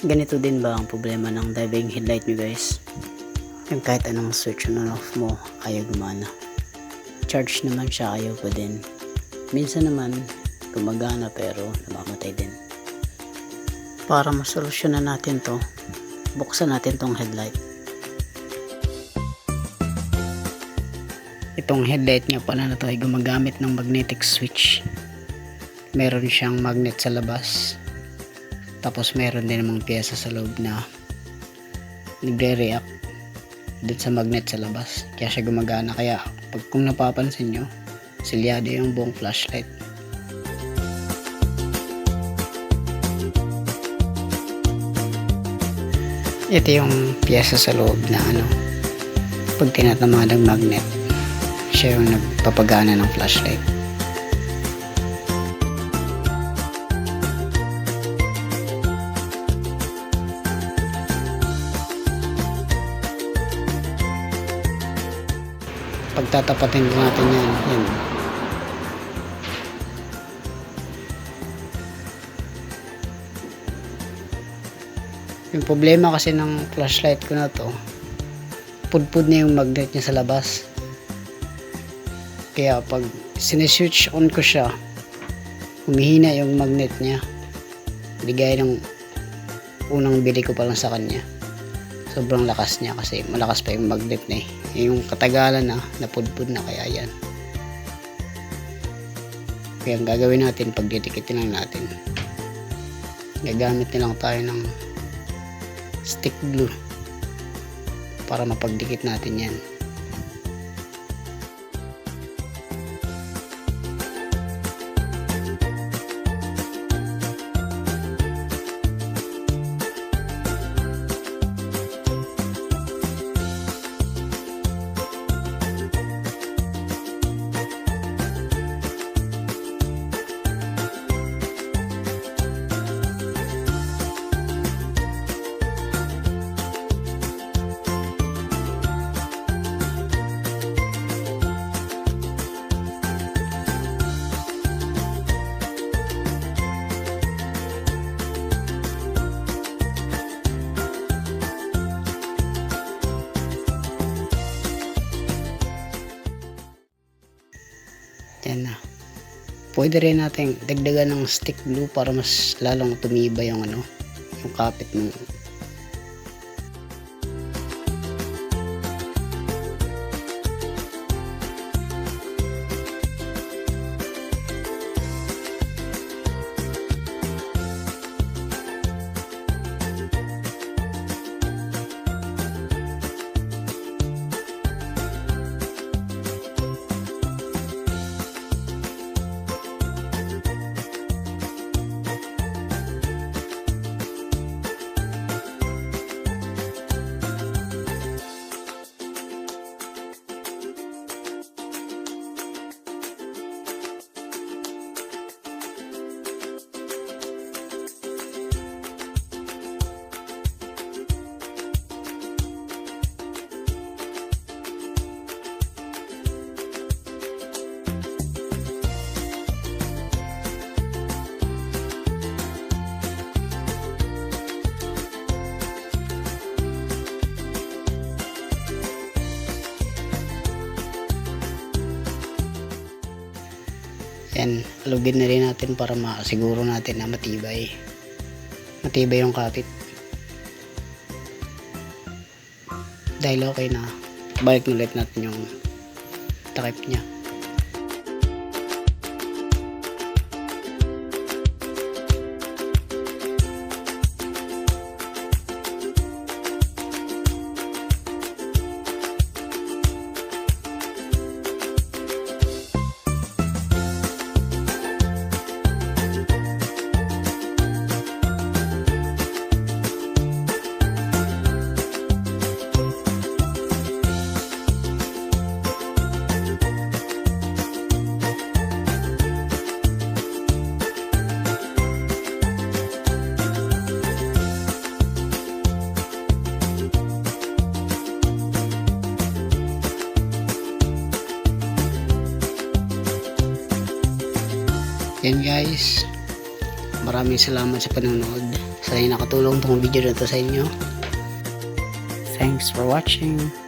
Ganito din ba ang problema ng diving headlight nyo guys? Yung kahit anong switch on off mo, ayaw gumana. Charge naman siya, ayaw pa din. Minsan naman, gumagana pero namamatay din. Para masolusyonan natin to, buksan natin tong headlight. Itong headlight nga pala na to ay gumagamit ng magnetic switch. Meron siyang magnet sa labas. Tapos meron din namang piyesa sa loob na nagre-react dun sa magnet sa labas. Kaya siya gumagana. Kaya kung napapansin nyo, silyado yung buong flashlight. Ito yung piyesa sa loob na pag tinatama ng magnet, siya yung nagpapagana ng flashlight. Pagtatapatin din natin yan. Yung problema kasi ng flashlight ko na to, pudpud na yung magnet niya sa labas. Kaya pag sineswitch on ko siya, humihina yung magnet niya. Hindi gaya ng unang bili ko pa lang sa kanya. Sobrang lakas niya kasi malakas pa yung magnet na eh. Yung katagalan na napudpud na, kaya yan. Kaya ang gagawin natin, pagdidikitin lang natin. Gagamit na lang tayo ng stick glue para mapagdikit natin yan. Yan na. Pwede rin natin dagdagan ng stick glue para mas lalong tumibay yung yung kapit ng yan, alugin na rin natin para masiguro natin na matibay yung kapit. Dahil okay na, balik ulit natin yung takip nya. Yan guys, maraming salamat sa panonood. Sana nakatulong tong video na to sa inyo. Thanks for watching.